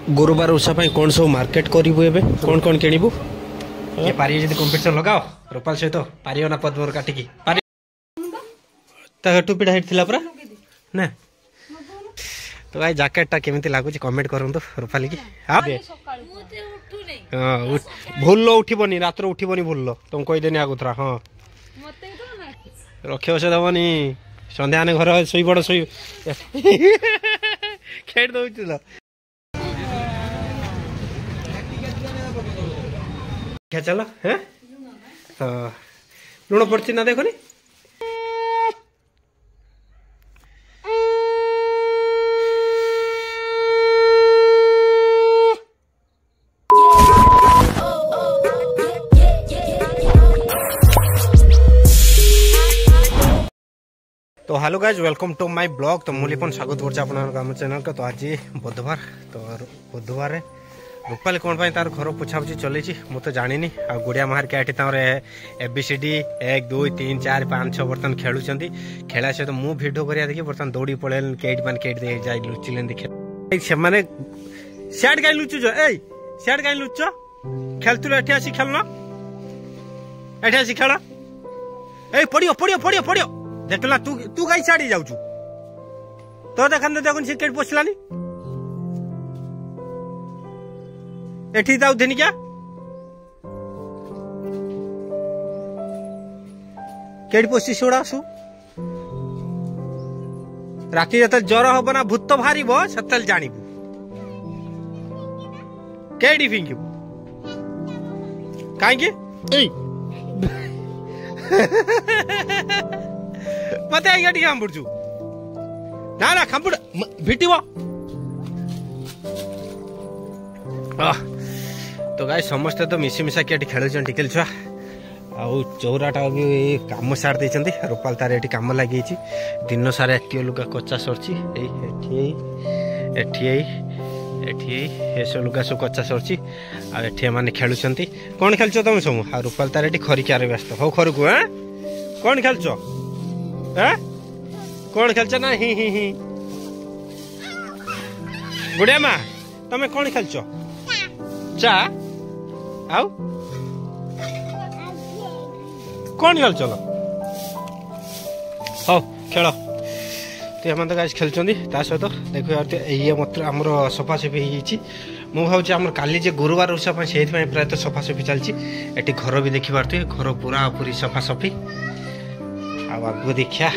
गुरुवार ओषा कौन सब मार्केट करू ए कौन कौन किणबू ये पारी जदी कंपटीशन लगाओ रूपाल सहित पारियो ना पद्मर काटिकी पारि ता टोपीटा हेटिला परा ना तो भाई जैकेटा केमिति लागुची कमेंट करंतु रूपाली की हां भूल उठबनी रात उठबनी भूल तुम कही देनी आगुतरा हाँ रखे से दबनी संध्या ने घर शोई पड़ शोई खेड़ दौल क्या चलो है तो लुण पड़ी ना देखनी तो hello guys welcome to my blog. तो मुझे स्वागत कर चैनल का। तो आज बुधवार तो बुधवार रूपाली कौन पाई तार घर पोछापुछी चली मुझे जानी आ गुड़िया मार के ABCD 1 2 3 4 5 6 बर्तन खेलुं खेला सहित मुझे भिडियो करा देखिए बर्तन दौड़ी पड़े केट मान केट जाए लुचिले देखे से मैंने सियाड कहीं लुचुच सियाड कहीं लुच खेलुल एठी आसी खेलना एठी आसी खेल ए पड़ियो पड़ियो पड़ियो पड़ियो देखला तू तू कहीं छाड़ी जाऊचु तो देखन देखुन से केट पोछलानी एठी दाउ देनी क्या केट पोछी सोड़ा सु राति जत ज्वर हब ना भूत बाहर सेतल जानबू केडी फिंगू कहीं मत आइए टी खांबुड़ू ना ना खांबुड़ भिटिव तो गाय समस्ते तो मिसी मिसा के खेल टिकेल छुआ आउ चौराटा भी कम सार देती रूपाल तार ये कम लगे दिन सारा एटी लुगा कच्चा सरची सब लुगा सब कच्चा सरची आठी मैंने खेलुंट कौन खेल तुम सब आ रूपाल तार ये खरिकार व्यस्त हो घर को कौन खेल कौन खेल ना ही गुड़िया माँ तमें कौन खेल चा आउ कौन खेल चल हो खेल तो ये तो गाइस खेल सहित देख ये मतलब आमर सफासफी हो भावी आम काली गुरुवार ओषा से प्रायतः सफासफी चलती घर भी देखी पारे घर पूरा पूरी सफासफी आगू देखा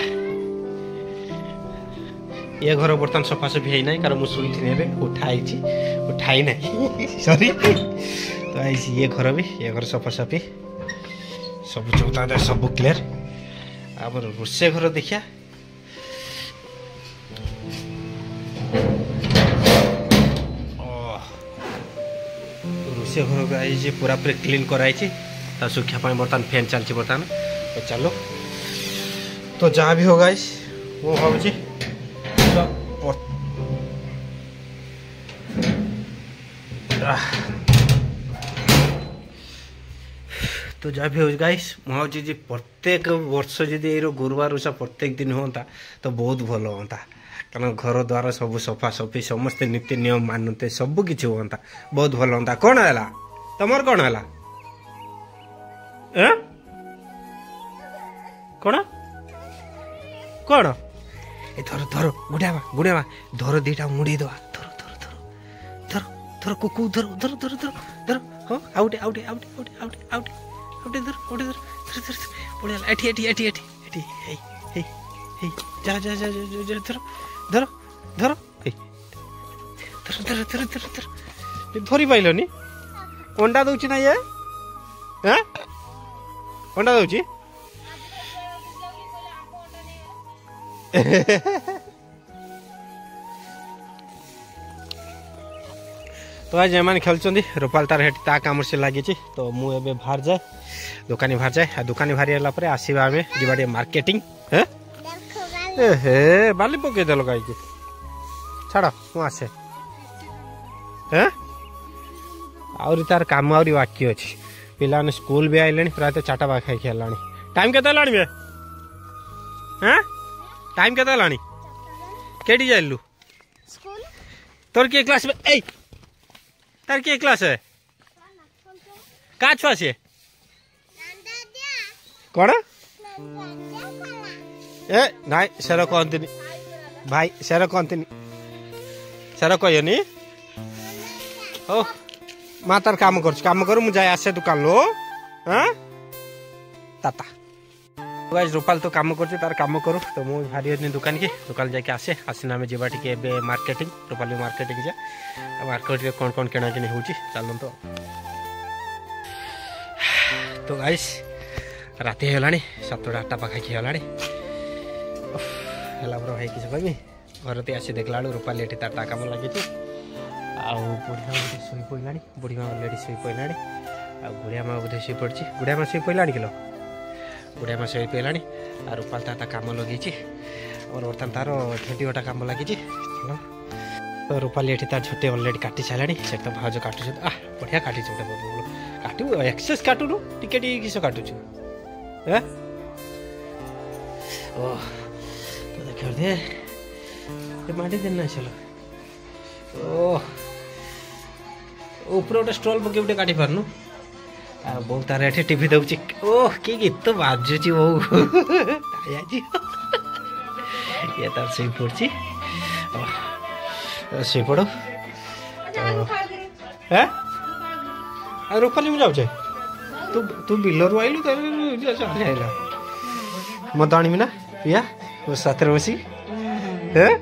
ये घर बर्तमान सफासफी है ना कारण मुझे शुई उठाई ना सॉरी तो ये घर भी ये घर सफासफी सब चौथा सब क्लियर आम रोसे घर देखिया रोसे घर आई पूरा पूरी क्लीन कराई सुखापी बर्तमान फैन चलती बर्तमान तो चलो तो जहाँ भी होगा वो भावी तो जहाँ भी हो गाइस मुझे जी प्रत्येक वर्ष जी गुरुवार ओषा प्रत्येक दिन होता तो बहुत भल होता कारण घर द्वार सब सफा सफी समस्ते नीति नियम मानते सब किसी होता बहुत भल होता कौन है तुम कौन है कौन कौन ए धर धर गुड़िया धर दीटा मुड़ी दवा धर धर धर धर धर कुकु धर धर धर धर धर हाँ आउटे आउटे आउटे आउटे आउटे आउटे आउटे धर आउटे धर धर धर बढ़िया एठी एठी एठी एठी एठी हे हे हे जा जा जा जा धर धर धर हे धर धर धर धर धर धरी पाइलनी अंडा दउची ना ये हैं अंडा दउची तो आज एम खेलुं रूपाल तार ता कम से लगी तो मुझे बाहर जाए दुकानी बाहर जाए दुकानी बाहरी है आसवा आम जा मार्केटिंग हे बाली पकईदेल गाई छाड़ मुझे आहरी तार कम आहरी बाकी अच्छी पिला स्कूल भी आइले प्रायतः 4टा पाखाई है टाइम के टाइम के केटी जाइलु तोर के क्लास में ए तार के क्लास है का छुआ से कौन ए नाई सेर कहती भाई सेर कहती सेर कहनी ओ माँ तार काम कर मुझे आसे दुकान लो हाँ ताता गाइस रूपाल तो काम कर तार काम करू तो मुझे भारी होनी दुकान की दुकान जाके आसे आसना आम जावा टे मार्केटिंग रूपाली मार्केटिंग जा मार्केट कौन कौन किना किणी हो चलु तो गाइस राति है 7टा 8टा पाखाखी है भाई किसी कहमी घर तो आसी देखला रूपाली ये तार काम लगी बुढ़िया शोई पड़ा बुढ़ी माँ अलरेडी शोई पड़ा आ गुड़िया माँ बोधे शोई पड़ी गुड़िया माँ शोई पड़ा किलो गुड़िया माँ शोई पड़ा आ रूपाल तार काम लगे और बर्तमान तार झुटी गोटा काम लगी तो रूपाली ये तार झुटी अलरेडी काटी सारे से तो भाज काटुच बढ़िया काटी काटू एक्सेस काटुनु टिके किस काटुचु ओ तो देख दे माटी देना चलो ओ ऊपर गोटे स्टॉल पके गोटे काटी पारनु बो तार एठी टीवी दउची ओह की गीत बाजुची बो ये तार सही पड़ची सही पड़ो हैं आ रूपाली मु जाउछे तू बिलर आइलु चल आइला मत आनिमी ना पिया वो साथ रे बसी हैं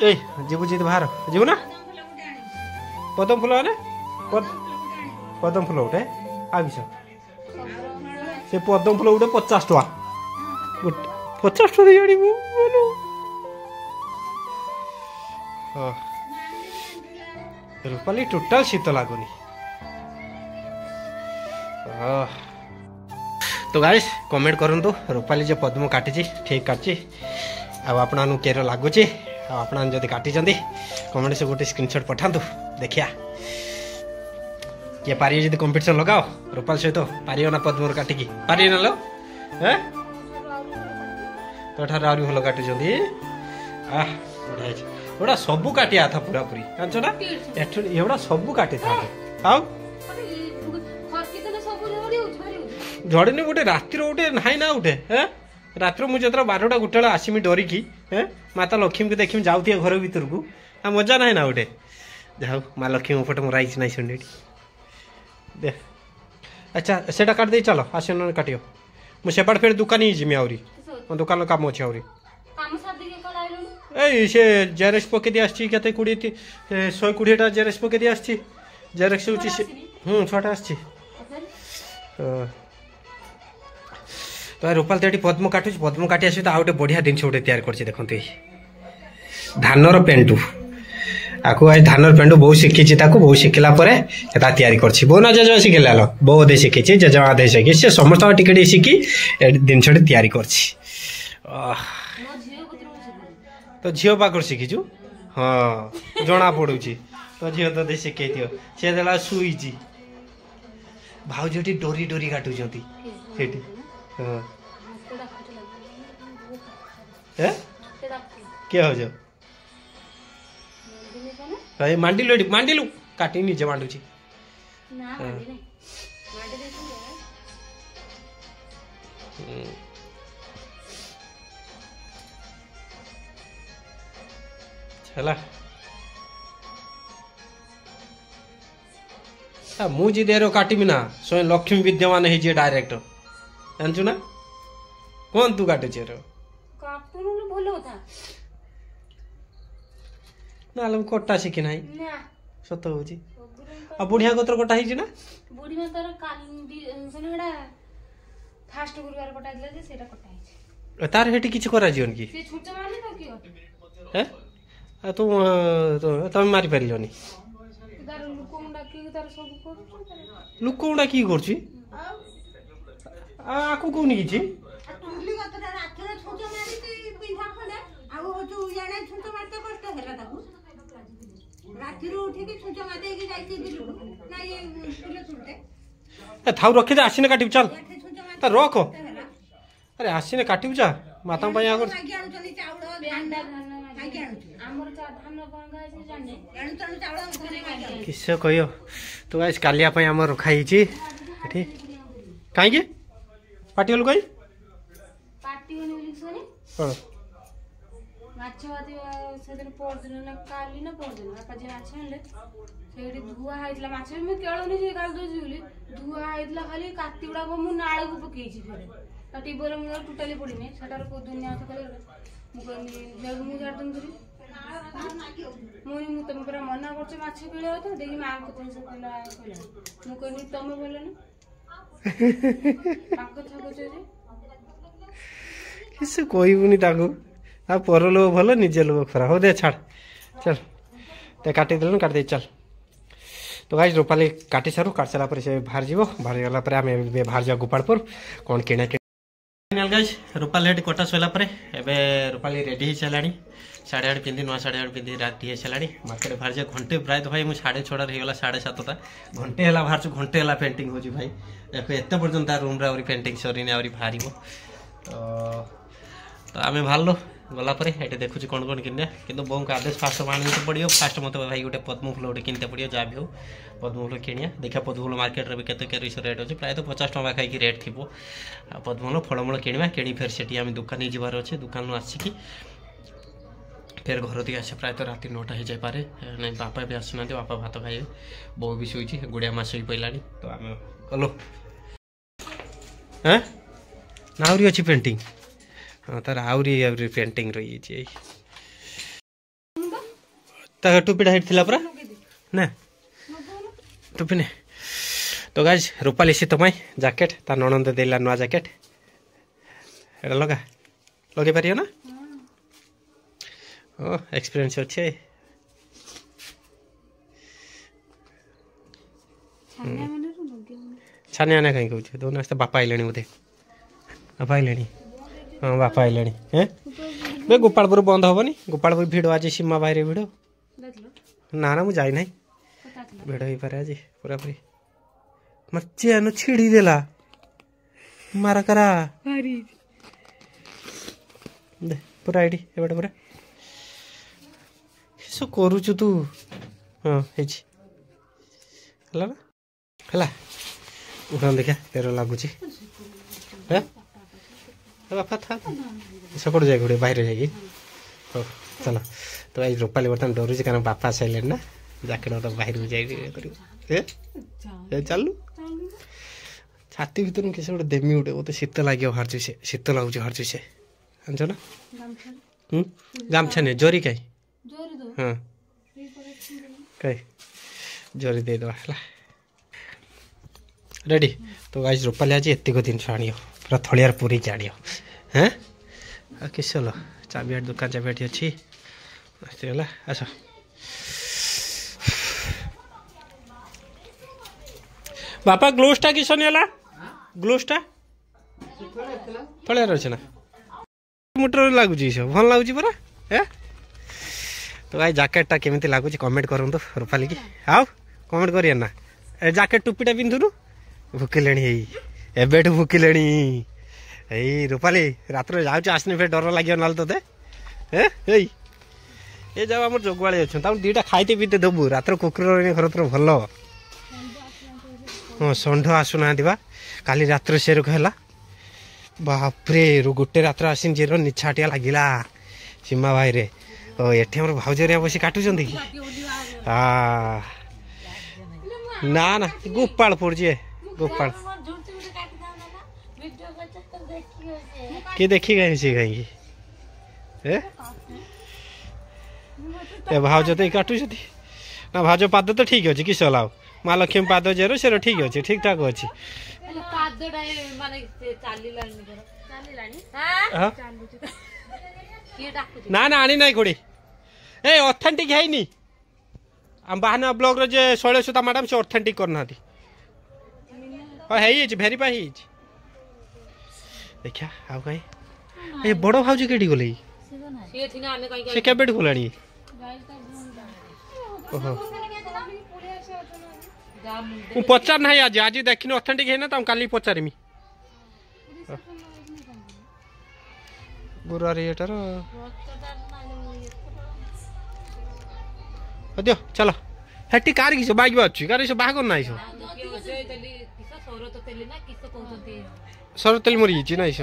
ए जीबु जी बाहर जीबु ना पदम फुल ने पदम फुल गोटे आ से पदम फुल गोटे 50 टका 50 टका आनी रूपाली टोटाल शीत लगुनि तो गाइस कमेंट करंतु रूपाली जो पद्म काटी ठीक काटी आपण केर लगुच आप जदि काटी कमेंट से गोटे स्क्रीनशॉट पठातु देखिया किए पारि जदि कंपटीशन लगाओ रूपाल सहित पार ना पद्म काटिकी पारि ना लो तो ठार आहरी भल काटुंट बढ़िया सबू काटिया था पूरा पूरी जानछ ना एवढा सबू काटी था आउ झड़नी गोटे रातिर गोटे नाई ना गोटे रात मुझे 12टा 1टा आसमी डरिकी माता लक्ष्मी को देखी जाऊ घर भीतर को आ मजा ना ना गोटे जाऊ माँ लक्ष्मी फोटो मोराई ना सुन दे अच्छा सेटा काट दे चलो आस काटियो मुझे फिर दुकान ही जिमी आहरी मो दुकान काम अच्छे आहरी ए से जेरेक्स पके दी आछी केते 120टा जेरेक्स पके दी आछी जेरेक्स होची छटा आछी तो रूपाल तो ये पद्म काटी आस गोटे बढ़िया जिन गोटे तैयार कर देखते धानर पेंडु आकु आज धानर पेंडु बहुत शिखी बहुत शिखला तैयारी कर ना जेजमा शिखेला लो बहुत शिखी जेजमा दे शिखी से समस्त टिके शिखी जिन तैयारी कर तो झील पाखर शिखीचु हाँ जना पड़ू तो झील तो दे शिखे सी देला शुई भाउज डोरी डोरी काटुंट क्या हो जाओ भाई मांडिलु काटी निजे मांडुची चला मुझे देर काटमी ना स्वयं लक्ष्मी विद्यमान है डायरेक्ट जानचु ना कौन तू काटे ना कटा शिखी ना सत हूँ बुढ़िया गोत्र कटा है ना बुढ़िया तर काल फास्ट गुरुवार कटा दिला जे सेटा कटा है तार हेटी किछ करा जीवन की से छुट मारले तो की है तुम मारी पारिलनी तार लुकोंडा की तार सब कर लुकोंडा की करछि आकु कोनी किछि टुंडली गतरा राखरे छुट मारी पिंधा खले आउ होचु याने छुट मारते कष्ट हेला ताकू रातिरु उठी के छुट मारते की जाईती बिलु ना ये फुले छुटे थाउ रखे दे आसीने काटिब चल ता रख अरे आसीने काटिब जा माता पई आगर मागी आउ चली चाउल धान କାହିଁକି ଆଣୁଛୁ ଆମର ଧାନ ବଙ୍ଗା ହେଇଛି ଜାଣିନି ଏଣୁ ତେଣୁ ଚାଉଳ ଘରେ କାହିଁକି ଆଣୁଛୁ? କିସ କହିବ ତ ଗାଇସ୍ କାଲିଆ ପାଇଁ ଆମର ରଖା ହେଇଛି ଏଠି କାହିଁକି ପାଟିଗଲୁ କାହିଁ ପାଟି ବନି ବୋଲି ଶୁଣି କ'ଣ ମାଛ ଭାତି ସେଦିନ ପରଦିନ ନା କାଲି ନା ପରଦିନ ବାପା ଯେ ମାଛ ଆଣିଲେ ସେଇଠି ଧୁଆ ହେଇଥିଲା ମାଛ ବି ମୁଁ କେଳୁନି ସେ ଗାଳି ଦଉଛି ବୋଲି ଧୁଆ ହେଇଥିଲା ଖାଲି କାତି ଗୁଡାକ ମୁଁ ନାଳକୁ ପକେଇଛି ଫେରେ ତା ଟିବରେ ମୁଁ ଟୋଟାଲି ପଡ଼ିନି ସେଟାର କୋଉ ଦୁନିଆ ହାତ କଲେ ମୁଁ କହିଲି ଝିଅକୁ ମୁଁ ଛାଡ଼ିଦେବି ଧରି ମୁଁ ତମେ ପୁରା ମନା କରୁଛ ମାଛ କିଣିବ ତ ଦେଖି ମାଆଙ୍କ ପଇସା କହିଲା ମୁଁ କହିଲି ତମେ ଭଲ ନା ତାଙ୍କ ଥାକୁଛ ଯେ କିଛି କହିବୁନି ତାକୁ ଆଉ ପର ଲୋକ ଭଲ ନିଜ ଲୋକ ଖରାପ ହଉ ଦେ ଛାଡ଼ ଚାଲ ते काटी देलु काट दे चल तो गाइस रूपाली काटी सारू काट सारा पर से बाहर जीवो बाहर गला पर आमे बाहर जा गोपालपुर कोन किना के फाइनल गाइस रूपाली हेड कोटा सोला पर एबे रूपाली रेडी ही चलानी 8:30 पिंदी 9:30 पिंदी रात ही चलानी मार्केट बाहर जा घंटे प्राय तो भाई मु 6:30 रही गला 7:30 घंटे हला बाहर से घंटे हला पेंटिंग हो जी भाई एते पर्यंत रूम रा और पेंटिंग सरी ने और भारीबो तो आमे भालो गला पर ये देखुच कौन कौन किनिया किंतु बोम का आदेश फास्ट मानने तो पड़ियो फास्ट मत भाई गोटे पद्म फूल गोटे किनते पड़ियो जा भी हो पद्म फूल किनिया देखा पद्म फूल मार्केट रे केते के रिसो रेट अछि प्राय तो 50 टका खाई की रेट थिबो पद्म फूल फळमूल किनिबा किनी फेर सेठी हम दुकान ही जीवार अछि दुकान नु आछि की फेर घर दी आसे प्राय तो राति 9टा ही जाय पारे नै बापा भी आसना बापा भात खाइबे बो भी सोइछि गुडिया मास ही पइलानी तो हम कलो हैं नाउरी अछि पेंटिंग हाँ तार आउरी पेंटिंग रही है टोपीटा हेट थिला परा ना टोपी ने तो गाइस रूपाली सी तमाई जैकेट तार ननंद देला नुआ जैकेट एटा लगा लगे पारियो ना ओ एक्सपीरियंस अच्छे छाने आने कहीं कहूँ दोनों बापा आइले बोधे बापा आइले हाँ बापा आइले बे गोपालपुर बंद हेनी गोपालपुर भिड़ आज सीमा बाहर भिड़ ना ना मुझे जाना भिड़ हो पारे आज पूरा पूरी मत चेन छिड़ी देला मारा करा दे पूरा आईडी एबे पूरा किस करूचु तू हाँ है ना उठा देखा तेरे लगुच बापा था सकड़ जाए गोटे बाहर जाएगी हो चलो तो आज रूपाली बर्तमान डरुच कारण बापा सैले ना जाके तो बाहर जाए चलू छाती भर किसी गोटे देमी गोटे मत शीत लगे बाहर से शीत लगुच बाहर से जानच ना गामछा नहीं जोरी कहीं हाँ कहीं जोरी दे दवा रेडी तो आज रूपाली आज एतिक जिन आनियो पूरा थलियार पूरी आनियो हैं किस लो चाबिहाट दुकान चाबिहाट अच्छी आसगला आस बापा ग्लोव्सटा किस नेला ग्लोव्सटा थलियार अच्छे ना मोटर लगुच भल लगुच पूरा है तो भाई जैकेटा केमी लगुच कमेंट करूँ रूपाली की आउ कमेंट करिए ना जैकेट टोपीटा पिंधुनु भुकिले एबेठू भुकिले रूपाली रात जाऊँ आसने फिर डर लगे ना ते ये जब आम जोगुआड़ी अच्छा दीटा खाईते पीते देबू रात कुकुर घर तो भल हाँ षंढ आसुना काली रात सेरक है बापरे गोटे रात आसी जेर निछाटिया लगिला सीमा भाई रे ये भाउजरिया बस काटुंट कि ना ना गोपालपुर जी गोपाल किए देखी कहीं कहीं भाज तो काटुच ना भाज पाद तो ठीक अच्छे किस लाओ माँ लक्ष्मी पाद जेर से ठीक अच्छे ठीक ठाक अच्छे ना ना आनी ना कोड़ी ए ऑथेंटिक है नी आम बाहना ब्लॉग रे जे शैलसुता मैडम से ऑथेंटिक करना है भेरीफाई देखा आउ कहीं ए बड़ भाज के गले से केबे गलानी पचार ना आज आज देखनी ऑथेंटिक है ना तो काली पचारमी गुरुवार एटार दियो चलो हेटी कार किस बाइक बाछी कार बाहा कर ना सर तेल मरी ना इस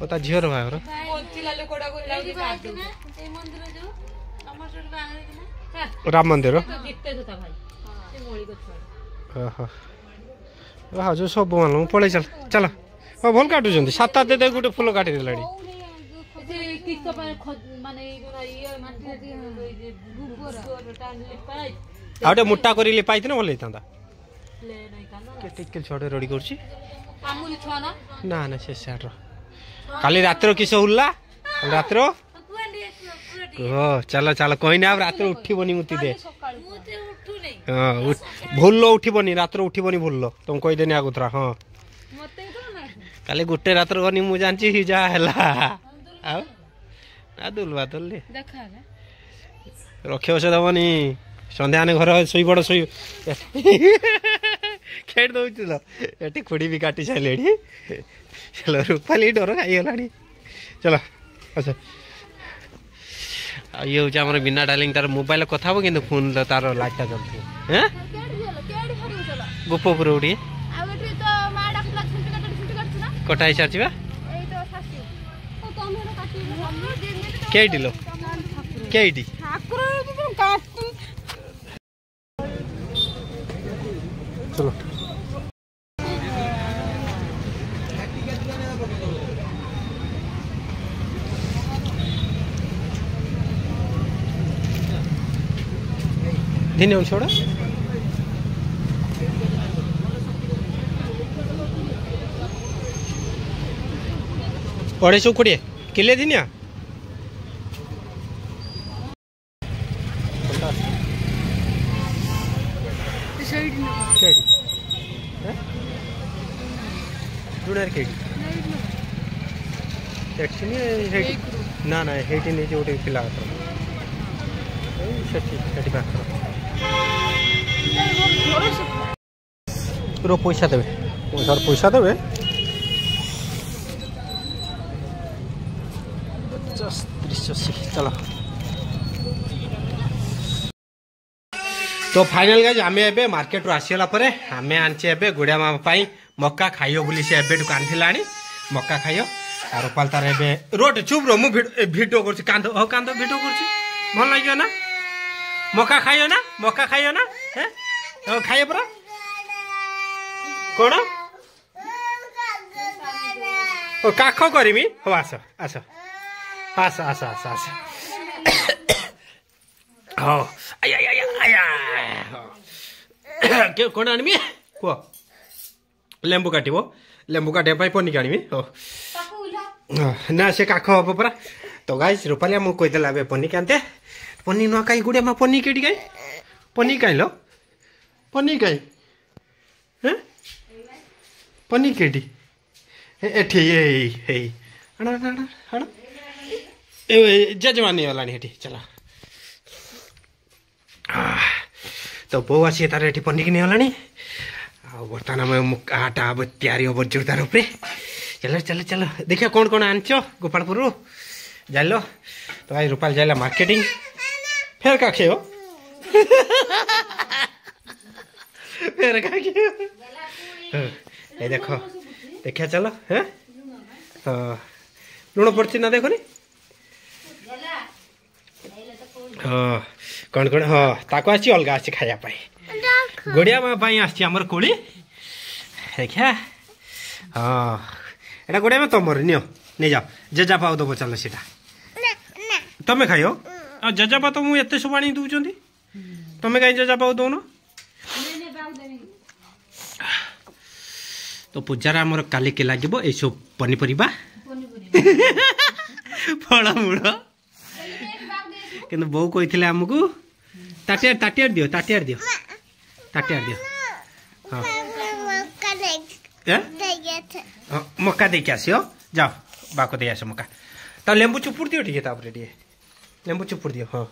ता झीर बाहर राम मंदिर जो सब मान पलि चल चल हाँ भल काटुंट सात आठ दे गोटे फुल काटी देला आउटे मोटा कर पाई भल होता टिकल छुआ रेडी कर ना ना से साइड काली रात किस उल्ला रात चल चल कहना रात उठबनी मुति दे हाँ भूल उठबनी रात उठबनी भूल तुम कहीदेनी आगुरा हाँ काली गोटे रात गनी मु जानी जा दुलवा दुल रखे बस दबनी सन्ध्या घर शई पड़ शई खेड़ दौल ये खुड़ी भी काटी सारे चलो रूपाली डर खाईगला चलो अच्छा ये हूँ आम बिना डार्लिंग तार मोबाइल कथा कि फोन तार लाइटा चलती गोपपुर उड़ी कटा ही सारी केटी लो केटी चलो दिन छोड़ा अढ़ाई 120 किले दिनिया ना ना हेटी नहीं गोटे पिला रो पैसा देवे पैसा देवे 50 चलो तो फाइनल गाइज आम ए मार्केट रू आसीगला आम आने गुड़िया माँ मक्का खाइयो बोली से एबे आनी मक्का खाइयो और रूपाल तार ए रोड चुप रो मुझे भिडियो कर कांद भिडियो कर भल लगे ना मक्का खाइयो ना खाइए परा कौन काख करमी हो आस आस आस आस आस आस हाँ कौन आनमी कह लेंबू काटे पनिक आनमी हो ना से काख हम परा तो गाइस रूपालिया मुझे कहीदेला ए पनिक आनते पनी नुआ कहीं गुड़िया माँ पनी केटी कहीं पनी कहीं लो पनी कहीं हैं पनी केटी एठी जजमानी वाला चला तो बो आसी तार ये पनी नहीं गला बर्तमान आटा अब तैयारी हम जोरदार उपरे चलो चलो चलो देखिए कौन कौन आनच गोपालपुर जाइल तो भाई रूपाल जाइला मार्केटिंग फेर का खेओ फेर का खेओ ये देखो देखिए चलो है लुण पड़ी ना देखो हाँ कौन कौन हाँ ताको आसी अलग आसी खायापाई गोड़िया माँ आमर कोड़ी देखिया हाँ एटा गोड़िया में तुम नियो नहीं जाओ जेजापा दब चलो सीटा तमें खाइयो जेजापा तो मुझे एत सब आनी दूसरी तमें कहीं जेजापा दौन तो पूजार आमर काली के लगे ये सब पनीपरिया फलमूल कि बो कही आमको ताटिया दियो हाँ मक्का दे के आसो जाओ बाको दे आस मक्का तो लेंबू चुपुड़ दियो टे टे लेंबू चुपुड़ दियो हाँ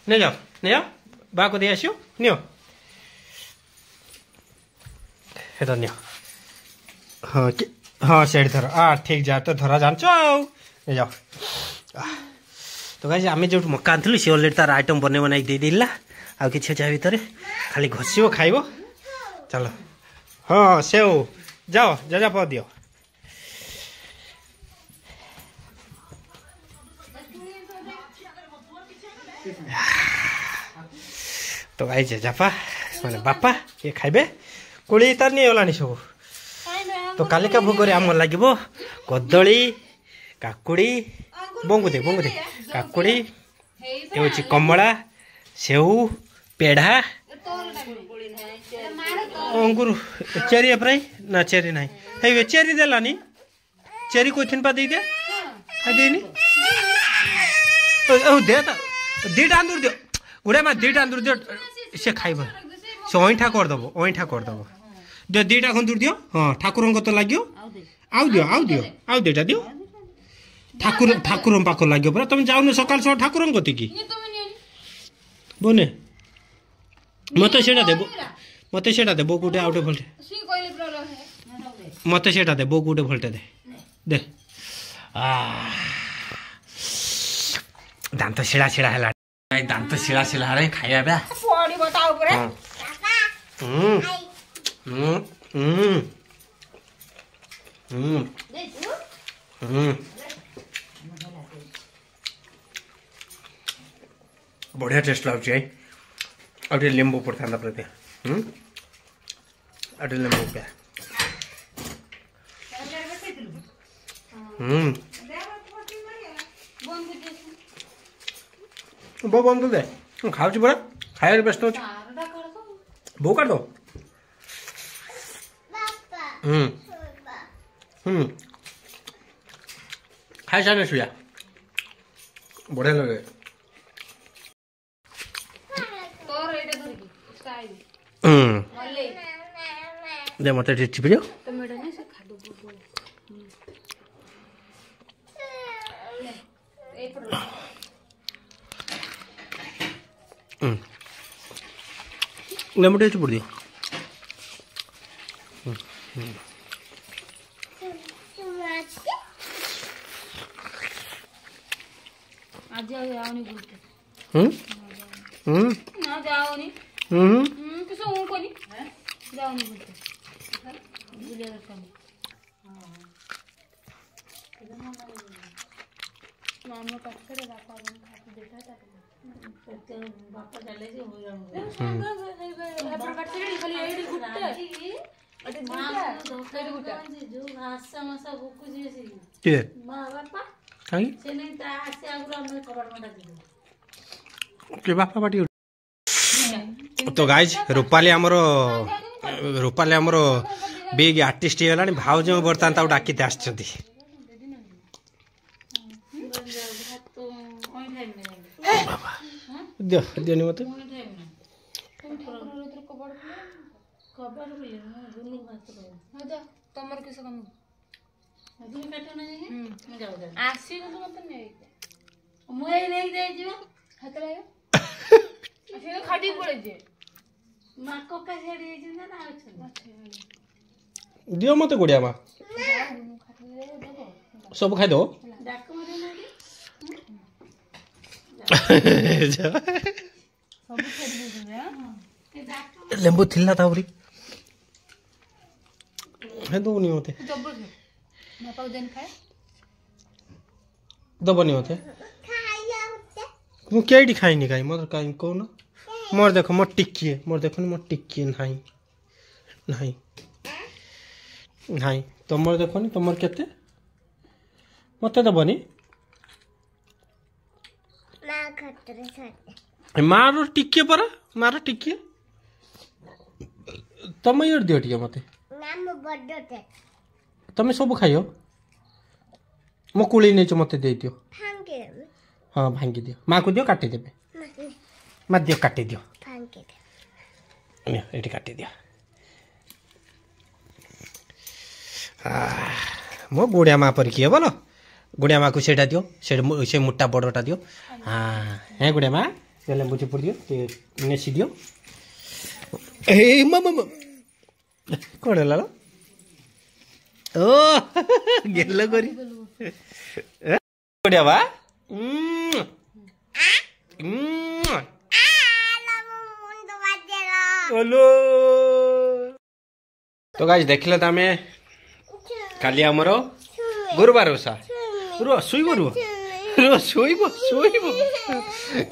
नहीं जाओ बाको दे आसो नियो हेदा नियो हाँ हाँ सेठ धर ठीक जा तो धरा जान नहीं जाओ तो तो गाइस आम जो मक्का आनलु सी अलरेडी तार आइटम बने बनाई दे देला आ कि भितर खाली घसीब खाइब चलो हाँ सेव जाओ जा पा दियो तो गाइस जापा माने बापा ये खाइबे कोड़ी तार नहीं गलानी सब तो कालिका भोग आम लगे कदली काकुड़ी बंगु दे काकुड़ी ये हूँ कमला सेव पेढ़ा अंगूर चेरी प्राय ना चेरी ना है चेरी देलानी चेरी कोई पा दे देनी दे दीटा अंदूर दियो गुड़े माँ दीटा अंदूर दियो से खाइब से अईठा करदेव दियो दीटा खंदूर दियो हाँ ठाकुर तो लगे आउ दियो आउ दीटा दियो ठाकुर पाख लगे पूरा तुम जाऊन सकाल सकाल ठाकुर कति की बोने मत से देव गोटे आउटे भल्टे मत से देव गोटे भल्टे दे दांत शिड़ा शिड़ा है दांत शिड़ा शिड़ा है खाया बे बढ़िया टेस्ट लगुच है लेंबू पड़ता प्रति लेंबू पे बो बंद दे खाऊ पड़ा खाया व्यस्त हो बो कर दो खाई सारे सुया बढ़िया लगे दे मत चिपी जाओ लेमन टी चिपुड़ दियो आज जाओनी गुलते ना जाओनी किसो हूं कोनी जाओनी गुलते बुले रखनी मामा पकड़े बापा बन खाते देखा था बापा चले जे हो रहा है खाली एडी गुट्टे अटे गुट्टा जो भाषा मसा बुकु जेसी के बापा काई से नहीं ता से आगुरा में कबाड़ मंडा दे के बापा बाटी तो गाइज रूपाली हमरो बिग आर्टिस्ट हे गलानी भाउज बर्तमान ताऊ डाकी दे आछथि बाबा दियो दियो नि मते कबाड़ बोले गुल्लू भात हो जा तमर किस काम अभी काटो ना जाई मैं जाऊ जा आसी तो मत नहीं मुए नहीं दे जीव हाथ लायो फिर खाटी पड़े जे मां को का छेड़ी जे ना अच्छा दियो मते गुड़िया मा सब खाइ दो डाक मरे ना सब छेड़ी दे हां लेंबू थिला तावरी है दो नहीं होते जबर से बापा दिन खाए दो बनी होते तुम केडी खाई नहीं खाई मोर काई को ना मोर देखो मोर टिक्की मोर टिक्की नहीं नहीं नहीं तुमर देखो नि तुमर केते मते दबनी ना खतरे साथे मारो टिक्की परा मारो टिक्की तम यार दियो टिके मते नाम बड्डो ते तमे सब खाइयो मो कुली नै मते दे दियो फांके हाँ भांगी दियो माँ को दियो काटी देबे माँ दियो काटी दियो फांके ये काटी दियो मो गुड़िया माँ पर किए बोलो गुड़िया माँ को सेटा दियो से मुट्टा बड़टा दियो हाँ है गुड़िया माँ चले मुझे पुर दियो नेसी दियो ए मामा कौन है लालो ओ गेलो करी गुड़िया माँ हेलो तो गाइस देखले तमे काली हमर गुरुवार ओसा रुह शुइब रुह शुइब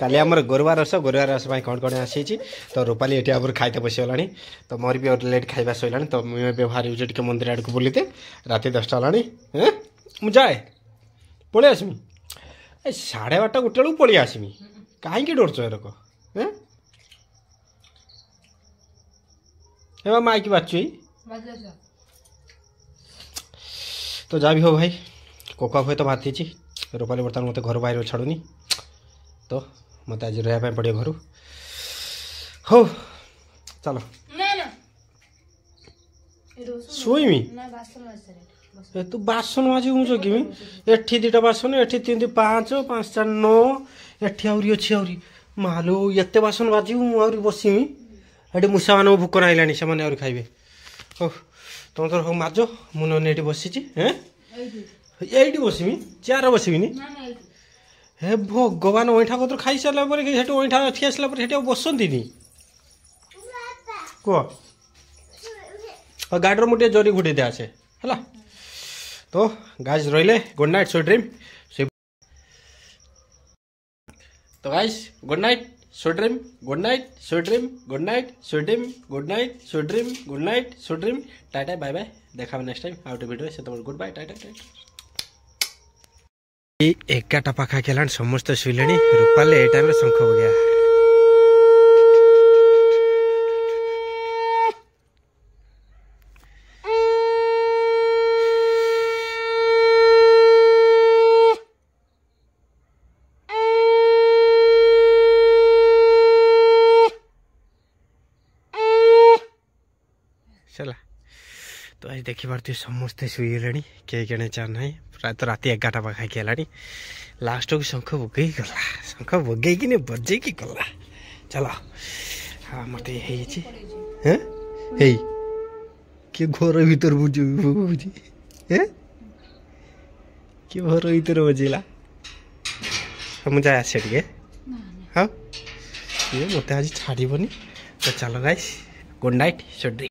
काली हमर गुरुवार ओसा कौन कौन आसी तो रूपाली एटी आबर खाइते बसिगलानी तो मोर भी लेट खाइबा सइलानी तो मुझे व्यवहार यूज टिके मंदिर आड़ को बुलीते राति 10टा लानी हैं मु जाए पळे आसमी 12:30 गोटे बेलू पळे आसमी काहे की डरछ एरको हैं हे माइक बाचुई तो जा भी हो भाई कोका हुए तो बात थी रूपाली बर्तमान मत घर बाहर छाड़ूनी तो मत आज रहा पड़े घर हो चलो शुईमी तू बासन माजी हूँ जगिमी एठी 2टा बासन एठी 3 5 5 4 9 एठी आउरी अच्छी आउरी मालो एते बासन बाजी हूँ आउरी बसिमी एटी मूषा मान भूक नाइलानी से आउरी खाइबे हो तुम तो हो माज मुझे बसी हैं ये बसमी चेयर बसबिनी हे भगवान अईठा पत्र खाई सारा अईठा थी आसला बसती कह गाड़ी मुझे जरी घुटे दे आसे है तो गाइस रहिले गुड नाइट स्वीट ड्रीम तो guys good night sweet dream good night sweet dream good night sweet dream good night sweet dream good night sweet dream टाटा बाय बाय देखा नेक्स्ट टाइम आउट वीडियो से तो good bye टाटा टाटा 11टा पाखा खेलान समस्त शुइले रूपाले ए टाइम शंख हो गया चला तो आज देखी पार्थ समस्ते शुईले किए किए चाह ना प्राय तो राति 11टा पाखा खेला लास्ट को शंख बगई गला शंख बगई कि बजे कि गला चलो हाँ मत किए घर भर बुझी किए घर भर बजेला मुझे आसे टे हाँ ये मत आज छाड़बनी तो चलो guys good night sweet dream.